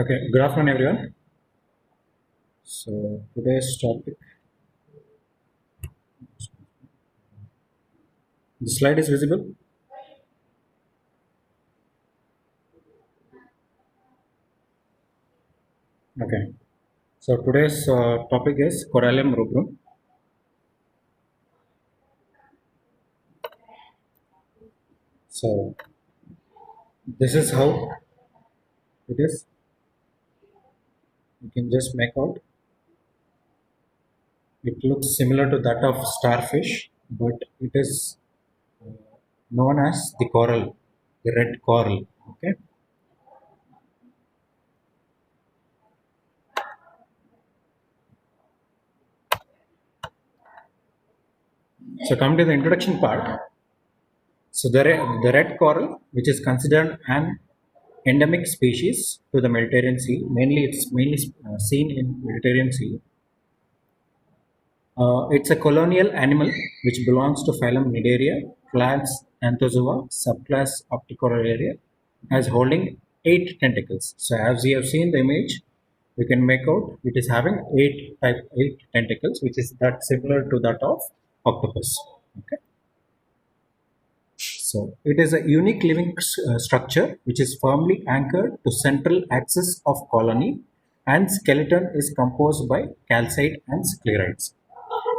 Okay, good afternoon, everyone. So today's topic, the slide is visible. Okay, so today's topic is Corallium rubrum. So this is how it is. You can just make out. It looks similar to that of starfish, but it is known as the coral, the red coral. Okay. So come to the introduction part. So the red coral, which is considered an endemic species to the Mediterranean Sea, mainly seen in Mediterranean Sea. It's a colonial animal which belongs to phylum Nidaria, class Anthozoa, subclass Opticolaria, as holding 8 tentacles. So as we have seen the image, you can make out it is having eight tentacles, which is that similar to that of octopus. Okay. So it is a unique living structure which is firmly anchored to central axis of colony, and skeleton is composed by calcite and sclerites.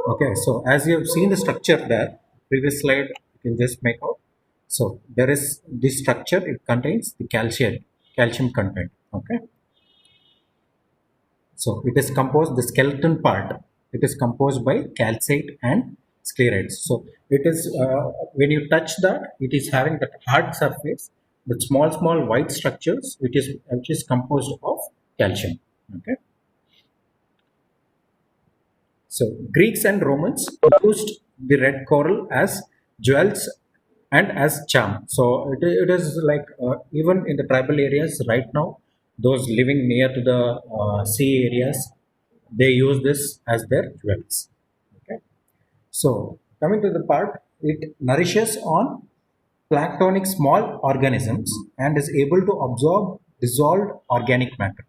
Okay, so as you have seen the structure there, previous slide you can just make out. So there is this structure, it contains the calcium content. Okay, so it is composed, the skeleton part, it is composed by calcite and sclerites. So it is, when you touch that, it is having that hard surface, with small white structures, which is composed of calcium. Okay. So Greeks and Romans used the red coral as jewels and as charm. So it is like, even in the tribal areas right now, those living near to the sea areas, they use this as their jewels. Okay. So coming to the part, it nourishes on planktonic small organisms and is able to absorb dissolved organic matter.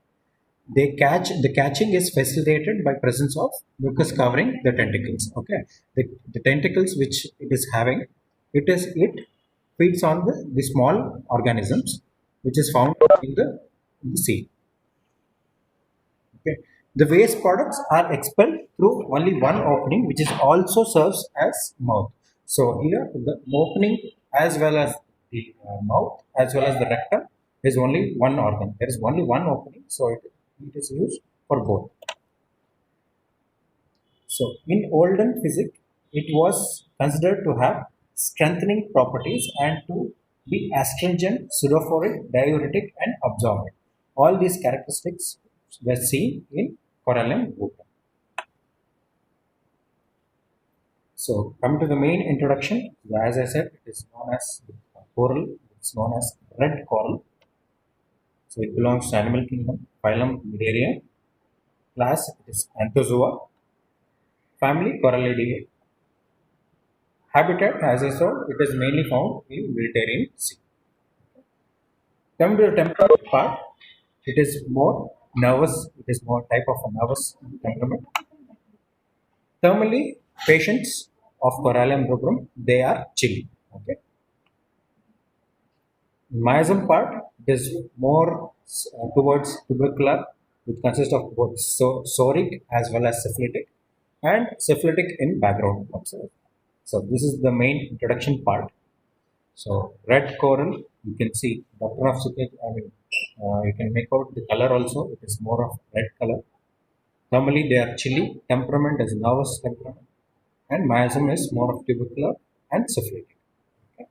The catching is facilitated by presence of mucus covering the tentacles. Okay, the tentacles which it is having, it feeds on the small organisms which is found in the sea. Okay, the waste products are expelled through only one opening, which is also serves as mouth. So here the opening, as well as the mouth, as well as the rectum, is only one organ. There is only one opening, so it is used for both. So, in olden physics, it was considered to have strengthening properties and to be astringent, pseudophoric, diuretic, and absorbent. All these characteristics were seen in Corallium rubrum. So, coming to the main introduction, as I said, it is known as coral. It's known as red coral. So, it belongs to animal kingdom, phylum Nidaria, class it is Anthozoa, family Corallidae. Habitat, as I saw, it is mainly found in Mediterranean Sea. Coming to the temperament part, it is more nervous. It is more type of a nervous temperament. Thermally, patients of Corallium rubrum, they are chilly. Okay. Miasm part, it is more towards tubercular, which consists of both soric as well as syphilitic, and syphilitic in background. Observe. So this is the main introduction part. So red coral, you can see doctrine of seepage. I mean, you can make out the color also. It is more of red color. Normally they are chilly. Temperament is nervous temperament, and miasm is more of tubercular and syphilitic. Okay.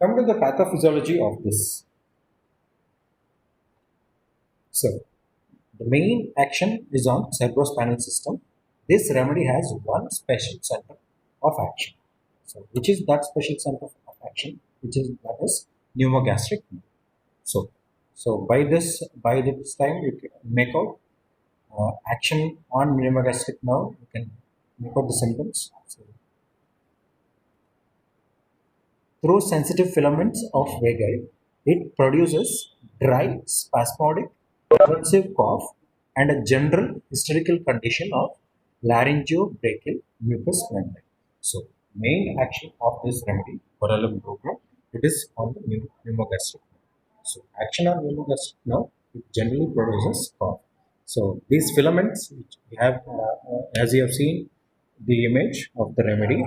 Come to the pathophysiology of this. So the main action is on cerebrospinal system. This remedy has one special center of action. So which is that special center of action? Which is that is pneumogastric nerve. So, by this time you can make out action on pneumogastric nerve. You can make out the symptoms. So, through sensitive filaments of vagi, it produces dry, spasmodic, convulsive cough, and a general hysterical condition of laryngeobronchial mucus membrane. So, main action of this remedy, Corallum program, it is on the pneumogastric. So, action on pneumogastric nerve, it generally produces cough. So, these filaments, which we have, as you have seen the image of the remedy,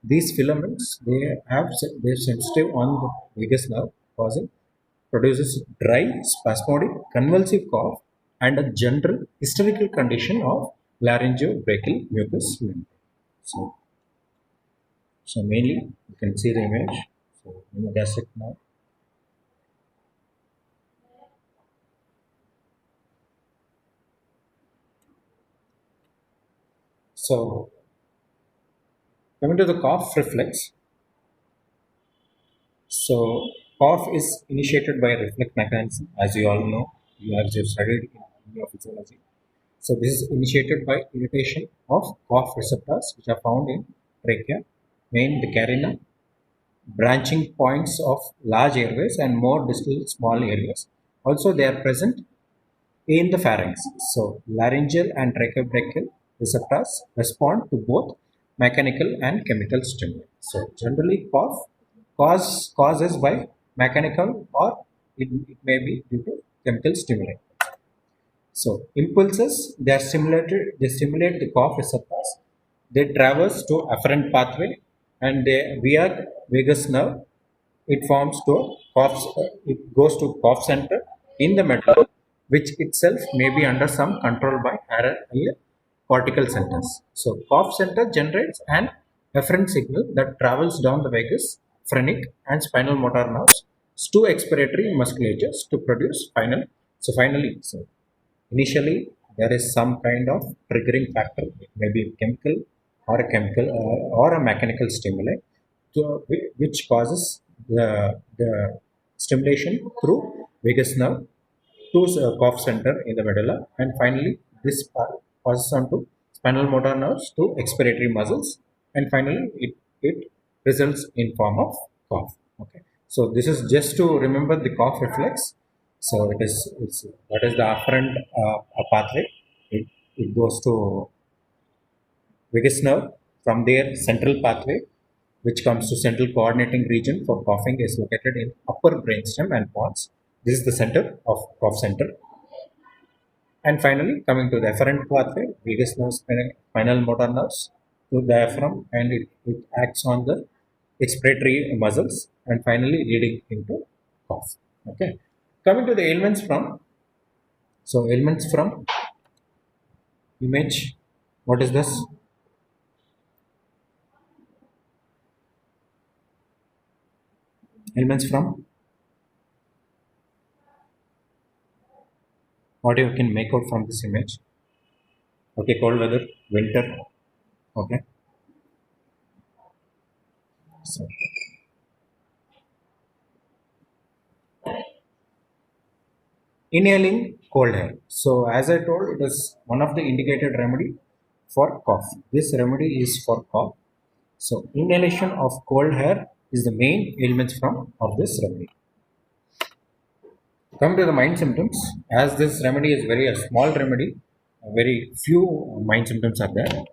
these filaments they're sensitive on the vagus nerve, causing produces dry, spasmodic, convulsive cough and a general hysterical condition of laryngeobronchial mucus membrane. So, so mainly you can see the image. So, pneumogastric nerve. So, coming to the cough reflex. So, cough is initiated by a reflex mechanism, as you all know, you have just studied in your physiology. So, this is initiated by irritation of cough receptors, which are found in trachea, main the carina, branching points of large airways and more distal small areas. Also, they are present in the pharynx. So, laryngeal and tracheobronchial receptors respond to both mechanical and chemical stimuli. So, generally, causes by mechanical or it may be due to chemical stimuli. So, impulses they stimulate the cough receptors. They traverse to afferent pathway and they via vagus nerve it forms to it goes to cough center in the medulla, which itself may be under some control by higher cortical centers. So cough center generates an efferent signal that travels down the vagus, phrenic, and spinal motor nerves to expiratory musculatures to produce finally, initially there is some kind of triggering factor, it may be chemical or a mechanical stimuli, which causes the stimulation through vagus nerve to cough center in the medulla, and finally this passes on to spinal motor nerves to expiratory muscles, and finally it results in form of cough. Okay, so this is just to remember the cough reflex. So it's what is the afferent pathway? It goes to vagus nerve. From there, central pathway, which comes to central coordinating region for coughing, is located in upper brainstem and pons. This is the center of cough center. And finally, coming to the efferent pathway, vagus nerve, spinal motor nerves to diaphragm, and it acts on the expiratory muscles, and finally leading into cough. Okay. Coming to the ailments from image. What is this? Ailments from what you can make out from this image. Okay, cold weather, winter. Okay. So inhaling cold air. So as I told, it is one of the indicated remedy for cough. This remedy is for cough. So inhalation of cold air is the main ailments from of this remedy. Come to the mind symptoms. As this remedy is very a small remedy, very few mind symptoms are there.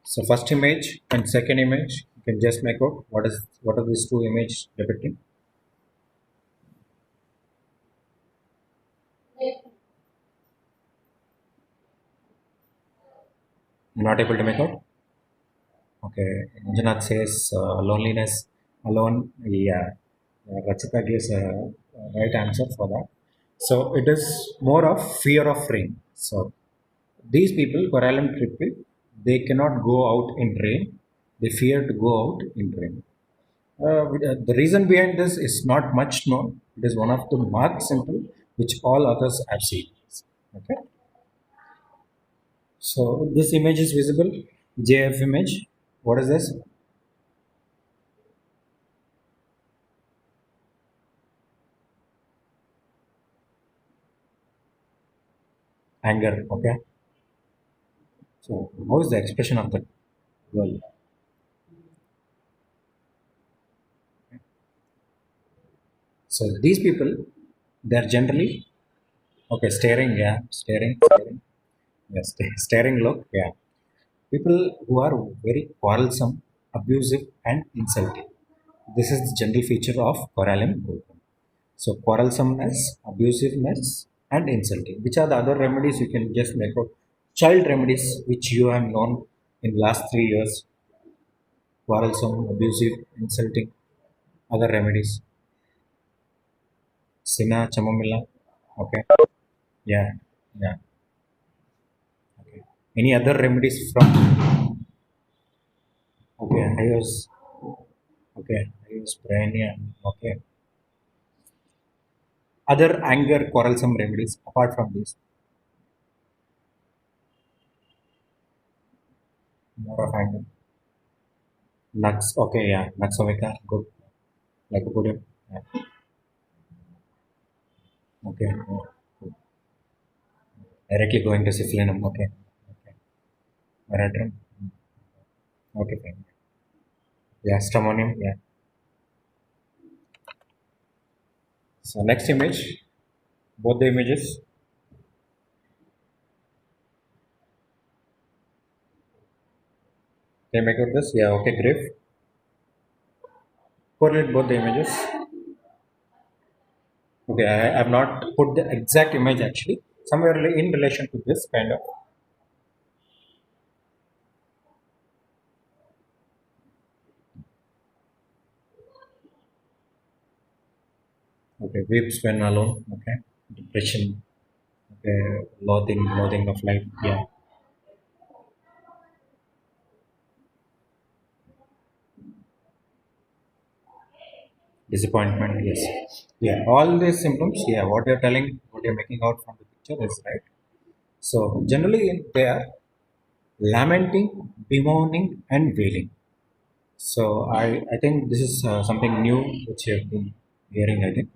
So first image and second image, you can just make out what are these two images depicting. Not able to make out. Okay, Anjanath says loneliness alone. Yeah, Rachita gives a right answer for that. So it is more of fear of rain. So these people, Corallum triple, they cannot go out in rain. They fear to go out in rain. The reason behind this is not much known. It is one of the marked symptoms which all others have seen. Okay. So this image is visible. JF image. What is this? Anger. Okay. So how is the expression of the girl? So these people, they are generally Okay, staring, yeah, staring. Yes, staring look, yeah. People who are very quarrelsome, abusive, and insulting. This is the general feature of Corallium program. So, quarrelsomeness, abusiveness, and insulting. Which are the other remedies you can just make out? Child remedies, which you have known in last 3 years. Quarrelsome, abusive, insulting. Other remedies. Sina, chamomilla. Okay. Yeah. Yeah. Okay. Any other remedies from? Okay. I use. Okay. I use Brania. Okay. Other anger quarrelsome remedies apart from this, more of anger. Nuts, okay, yeah, Naxovica, good, like a good, yeah, okay, yeah. Directly going to syphilinum, okay, okay, Maradrum, okay, fine. Yeah, stramonium, yeah. So next image, both the images, they make out this, yeah, okay, grave. Correlate both the images. Okay, I have not put the exact image actually, somewhere in relation to this kind of. Okay, weeps when alone, okay, depression, okay, loathing of life, yeah. Disappointment, yes. Yeah, all these symptoms, yeah, what you're telling, what you're making out from the picture is right. So generally they are lamenting, bemoaning, and wailing. So I think this is something new which you have been hearing, I think.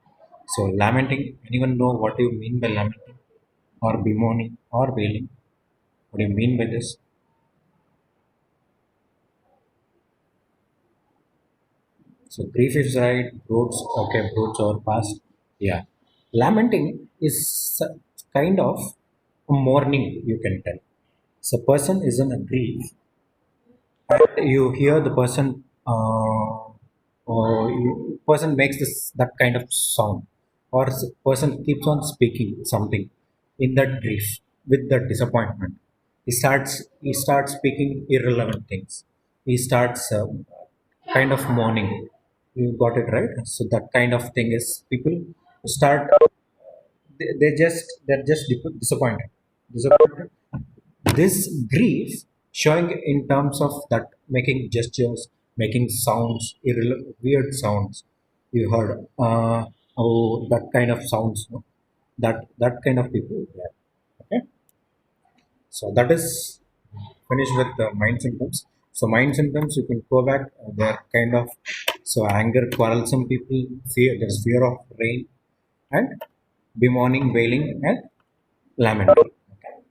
So lamenting, anyone know what you mean by lamenting or bemoaning or wailing? What do you mean by this? So grief is right, broods, okay, broods or past. Yeah. Lamenting is kind of a mourning, you can tell. So person is in a grief, and you hear the person, or person makes this that kind of sound, or person keeps on speaking something in that grief with that disappointment. He starts speaking irrelevant things. He starts kind of mourning. You got it right. So that kind of thing is people start. They're just disappointed. This grief showing in terms of that making gestures, making sounds, weird sounds. You heard, oh, that kind of sounds, no? That kind of people there. Okay, so that is finished with the mind symptoms. So mind symptoms, you can go back, they're kind of, so anger, quarrelsome people, fear, there's fear of rain, and bemoaning, wailing, and lamenting. Okay.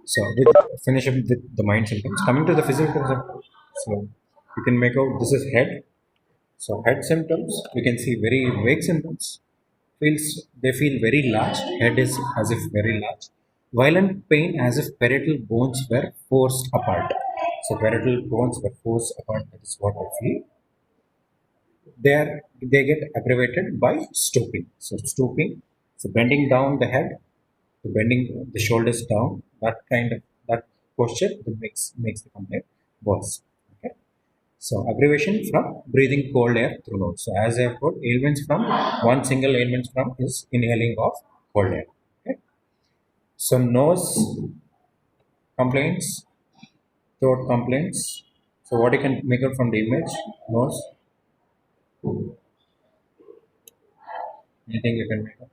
So with finish up with the mind symptoms. Coming to the physical symptoms, so you can make out this is head. So head symptoms, we can see very vague symptoms. They feel very large. Head is as if very large. Violent pain as if parietal bones were forced apart. So parietal bones were forced apart. That is what I feel. They get aggravated by stooping. So stooping, so bending down the head, so bending the shoulders down, that posture that makes the complaint worse. Okay. So aggravation from breathing cold air through nose. So as I have put, ailments from one single ailment from is inhaling of cold air. Okay. So nose complaints, throat complaints. So what you can make out from the image, nose, anything you can make out.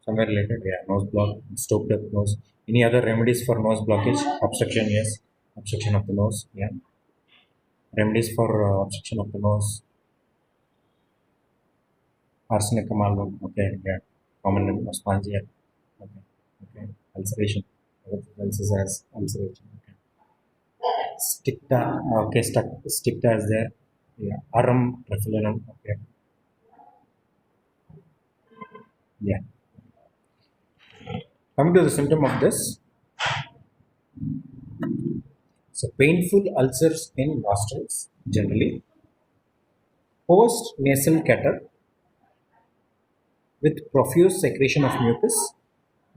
Somewhere related, yeah, nose block, stopped up nose. Any other remedies for nose blockage? Obstruction, yes. Obstruction of the nose, yeah. Remedies for obstruction of the nose, arsenicum album, okay, yeah. Common spongia, okay, okay. Ulceration, ulcers as ulceration, okay. Sticta, okay, sticta is there, yeah. Arum, trephyllinum, okay, yeah. Coming to the symptom of this, so painful ulcers in nostrils generally, post nasal catarrh with profuse secretion of mucus,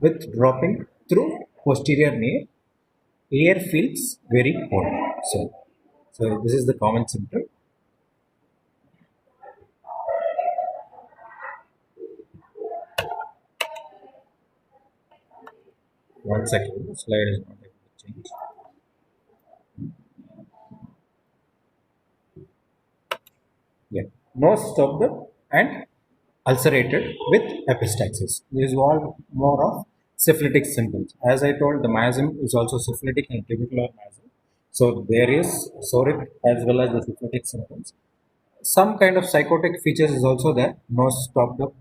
with dropping through posterior nail, air feels very cold. So this is the common symptom. One second, the slide is not able to change. Yeah, nose stopped and ulcerated with epistaxis. This is all more of syphilitic symptoms. As I told, the miasm is also syphilitic and tubercular miasm. So there is psoric as well as the syphilitic symptoms. Some kind of psychotic features is also there. Nose stopped up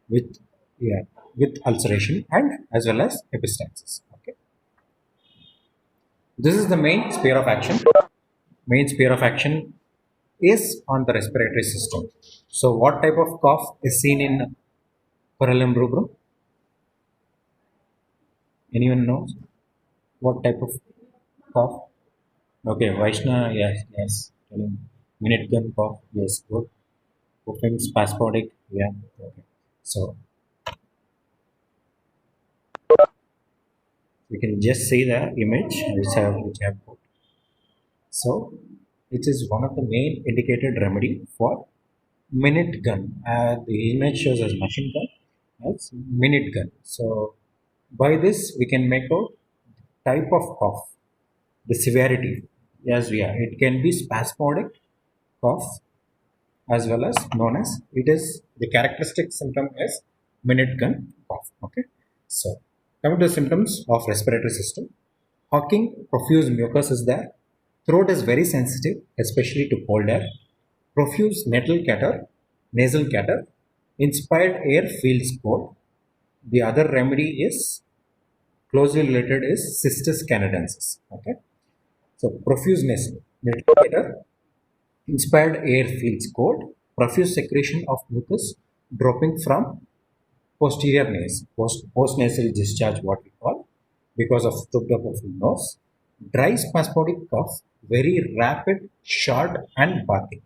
with yeah with ulceration and as well as epistaxis. Okay, this is the main sphere of action. Main sphere of action is on the respiratory system. So, what type of cough is seen in Corellum rubrum? Anyone knows what type of cough? Okay, Vaishna, yes, yes. Minute gun cough, yes, good. Coughing spasmodic, yeah. Okay. So, you can just see the image which I have put. So, it is one of the main indicated remedy for minute gun. The image shows as machine gun as minute gun. So, by this we can make out type of cough, the severity. Yes, yeah, it can be spasmodic cough as well as known as it is the characteristic symptom is minute gun cough. Okay, so coming to the symptoms of respiratory system, hawking profuse mucus is there, throat is very sensitive especially to cold air, profuse nasal catarrh, inspired air feels cold. The other remedy is closely related is cystis canadensis. Okay, so profuse nasal catarrh, inspired air feels cold, profuse secretion of mucus dropping from posterior nares, postnasal discharge, what we call, because of stooped up of nose, dry spasmodic cough, very rapid, short, and barking.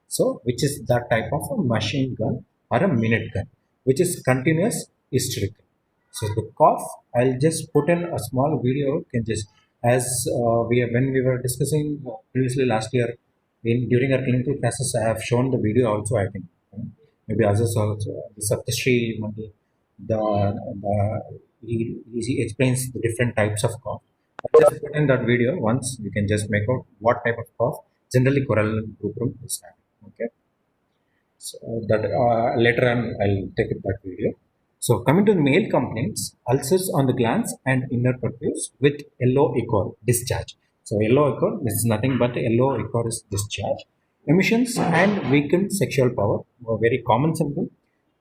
So, which is that type of a machine gun or a minute gun, which is continuous hysterical. So the cough, I'll just put in a small video. Can just as when we were discussing previously last year in during our clinical classes, I have shown the video also. I think maybe others also. The Saptashri Mandi, he explains the different types of cough. I just put in that video once. You can just make out what type of cough generally coral rubrum is having. Okay. So that later on I'll take that video. So coming to the male complaints, ulcers on the glands and inner purpose with yellow ichor discharge. So yellow ichor, this is nothing but yellow ichor is discharge. Emissions and weakened sexual power, a very common symptom.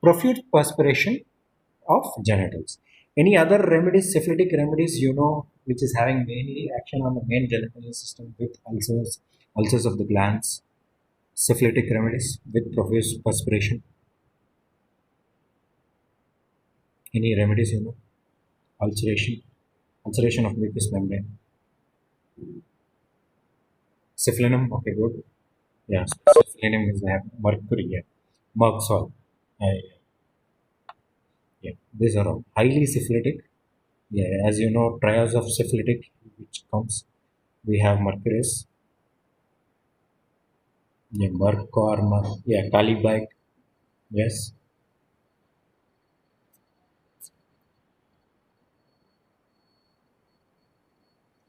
Profuse perspiration of genitals. Any other remedies, syphilitic remedies, which is having mainly action on the main genital system with ulcers of the glands, syphilitic remedies with profuse perspiration. Any remedies, ulceration of mucous membrane. Syphilinum, okay, good. Yeah, syphilinum is mercury, yeah. Merxol, yeah. These are all highly syphilitic. Yeah, as you know, trials of syphilitic, which comes, we have mercurus, yeah, yeah, Calibite, yes.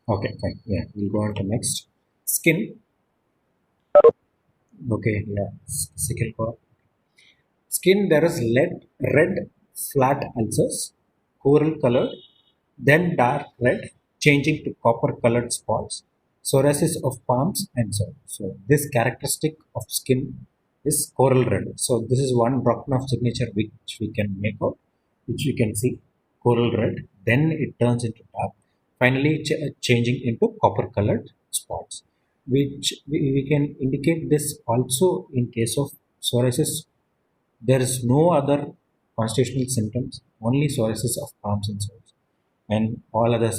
Okay, fine. Yeah, we'll go on to next. Skin, okay, yeah, sickle core. Skin, there is red flat ulcers, coral colored, then dark red, changing to copper colored spots, psoriasis of palms, and so on. So, this characteristic of skin is coral red. So, this is one Brocknoff signature which we can make out, which you can see coral red, then it turns into dark, finally changing into copper colored spots, which we can indicate this also in case of psoriasis. There is no other constitutional symptoms, only psoriasis of palms and soles. and all other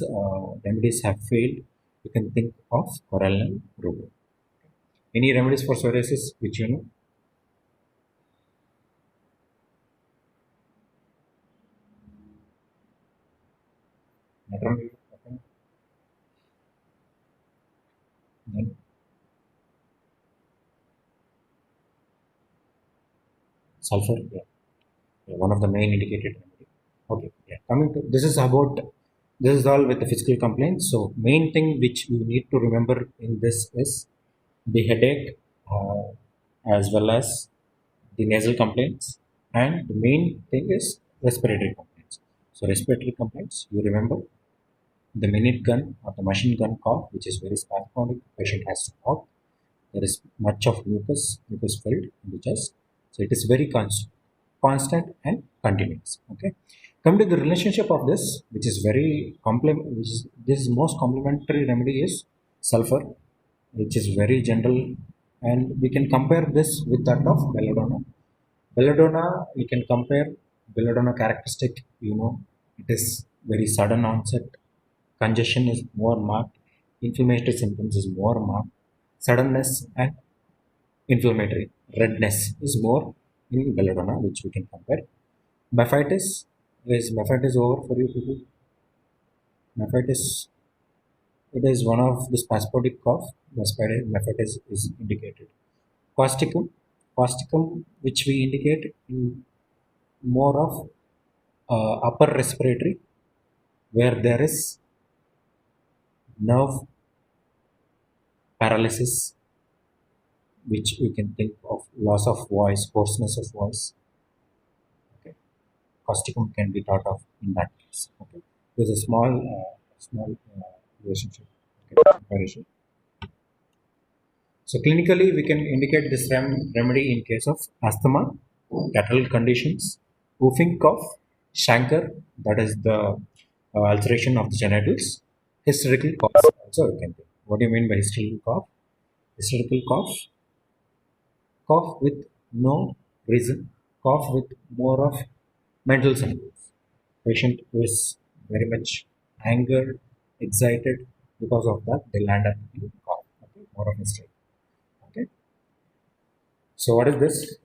remedies have failed, you can think of Corellium rubrum. Any remedies for psoriasis which you know? Natron, then sulfur, yeah, yeah, one of the main indicated remedy. Okay, yeah. Coming to this is all with the physical complaints. So main thing which we need to remember in this is the headache, as well as the nasal complaints, and the main thing is respiratory complaints. So respiratory complaints, you remember the minute gun or the machine gun cough, which is very spasmodic. Patient has to cough. There is much of mucus filled in the chest. So it is very constant and continuous. Okay. Come to the relationship of this, which is very which is this most complementary remedy is sulfur, which is very general, and we can compare this with that of belladonna. Belladonna, we can compare belladonna characteristic. It is very sudden onset. Congestion is more marked. Inflammatory symptoms is more marked. Suddenness and inflammatory redness is more in belladonna, which we can compare. Mephitis, is mephitis over for you people? Mephitis, it is one of the spasmodic cough. Mephitis is indicated. Causticum, causticum, which we indicate in more of upper respiratory, where there is nerve paralysis, which we can think of loss of voice, hoarseness of voice. Okay, causticum can be thought of in that case. Okay, there's a small relationship. Okay, comparison. So clinically, we can indicate this remedy in case of asthma, catarrhal conditions, whooping cough, chancre, that is the ulceration of the genitals, hysterical cough. Also, we can do. What do you mean by hysterical cough? Hysterical cough, cough with no reason, cough with more of mental symptoms. Patient is very much angered, excited. Because of that, they land up in cough. Okay, more of hysteria. Okay. So what is this?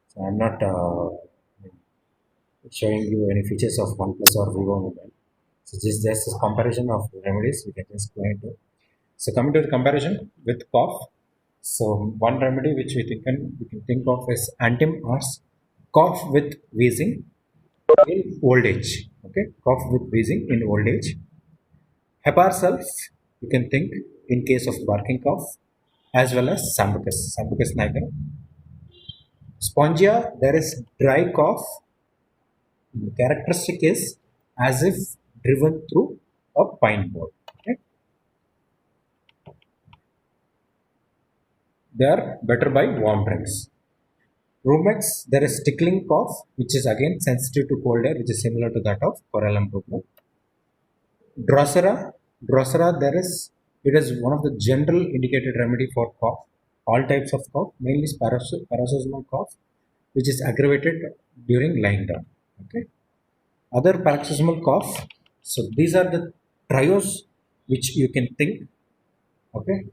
So I'm not showing you any features of OnePlus or Vivo mobile. So just a comparison of remedies. We can just go into. So coming to the comparison with cough. So one remedy which we can think of is antim ars, cough with wheezing in old age. Okay, cough with wheezing in old age. Hepar sulf, you can think in case of barking cough, as well as Sambucus niger. Spongia, there is dry cough. The characteristic is as if driven through a pine board. Okay? They are better by warm drinks. Rheumatics, there is tickling cough, which is again sensitive to cold air, which is similar to that of Corellum rubrum. Drosera, it is one of the general indicated remedy for cough, all types of cough, mainly paroxysmal cough, which is aggravated during lying down. Okay. Other paroxysmal cough. So these are the trios which you can think. Okay.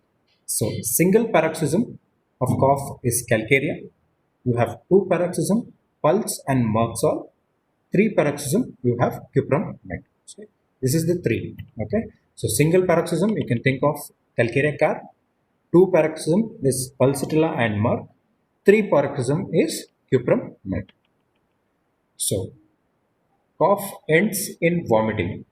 So single paroxysm of cough is calcarea. You have two paroxysm, pulse and Merxol. Three paroxysm, you have cuprum met. So this is the three. Okay. So single paroxysm, you can think of calcarea car. Two paroxysm is pulsatilla and Merck. Three paroxysm is cuprum met. So cough ends in vomiting.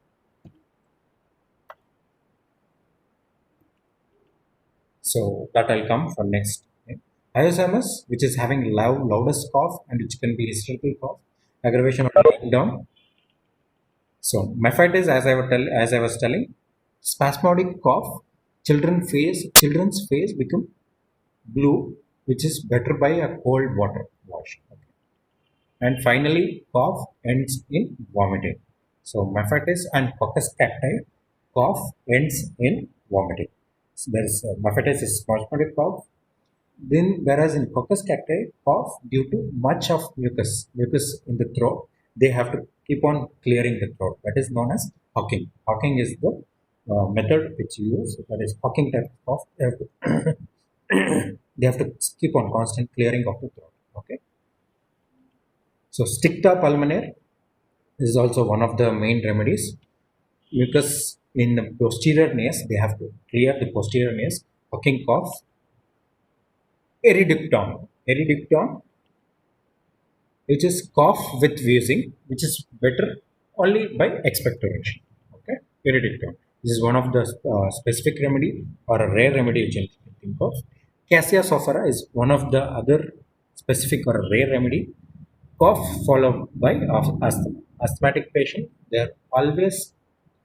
So that I'll come for next. Okay. Alzheimer's, which is having loudest cough and which can be hysterical cough, aggravation of lying down. So mephitis, as I was telling, spasmodic cough. Children's face become blue, which is better by a cold water wash. Okay. And finally, cough ends in vomiting. So mephitis and coccus cacti, cough ends in vomiting. So there is mephitis is spasmodic cough. Then, whereas in Coccus cacti, cough due to much of mucus in the throat, they have to keep on clearing the throat. That is known as hawking. Hawking is the method which you use. That is hawking type of cough. They have to keep on constant clearing of the throat. Okay. So, Sticta pulmonare is also one of the main remedies. Mucus in the posterior nares, they have to clear the posterior nares. Hawking cough. Eridicton. Eridicton, which is cough with wheezing, which is better only by expectoration. Okay, Eridicton. This is one of the specific remedy or a rare remedy which you can think of. Cassia sophora is one of the other specific or a rare remedy. Cough followed by asthma. Asthmatic patient, they are always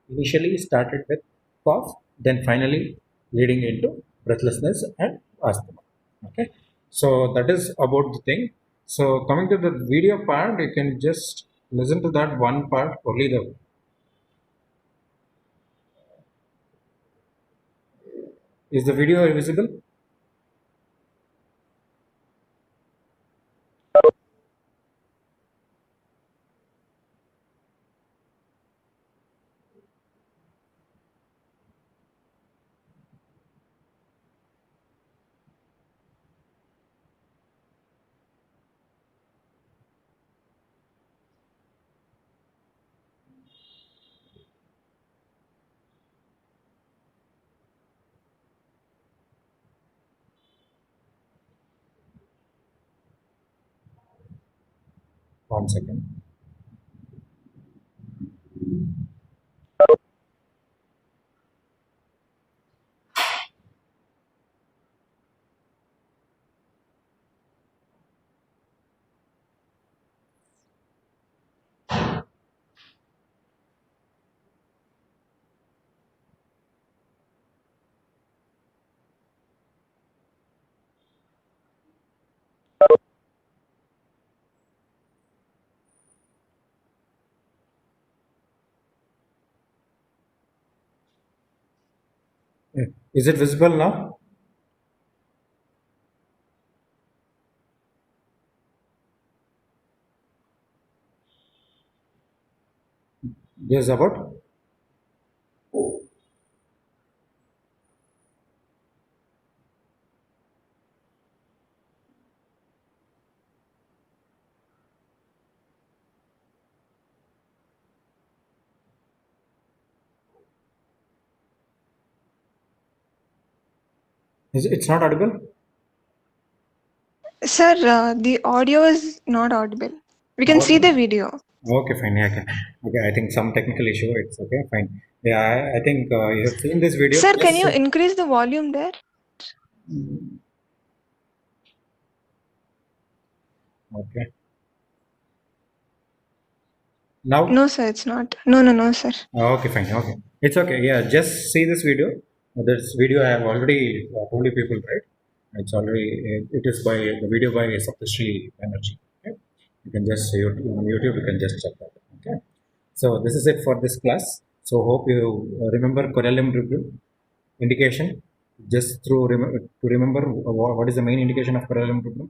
initially started with cough, then finally leading into breathlessness and asthma. Okay, so that is about the thing. So coming to the video part, you can just listen to that one part only. The is the video visible? One second. Is it visible now? Yes, about. It's not audible? Sir, the audio is not audible. We can see Okay. the video. Okay, fine. Yeah, okay. Okay, I think some technical issue. It's okay, fine. Yeah, I think you have seen this video. Sir, can Yes. you increase the volume there? Okay. Now? No, sir, it's not. No, sir. Okay, fine. Okay. It's okay. Yeah, just see this video. This video I have already told you people, right? It's already, it is by the video by Saptashri Banerjee. Okay. You can just, on YouTube, you can just check that. Okay. So this is it for this class. So hope you remember correlum review indication. Just through to remember what is the main indication of correlum review.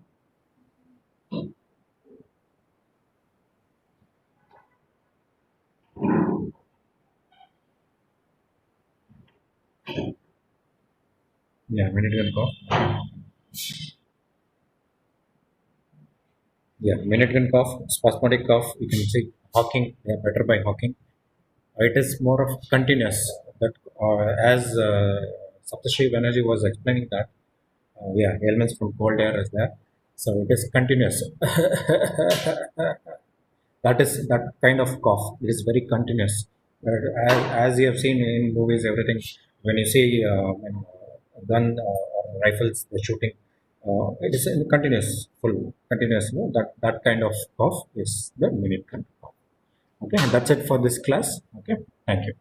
Yeah, minute gun cough. Yeah, minute gun cough, spasmodic cough. You can see hawking. Yeah, better by hawking. It is more of continuous. That as Saptashri Banerjee was explaining that, yeah, ailments from cold air is there. So it is continuous. That is that kind of cough. It is very continuous. As you have seen in movies, everything, when you see when, a gun or rifles, the shooting, it is in continuous, full continuous. No, that kind of cough is the minute gun cough. Okay, and that's it for this class. Okay, thank you.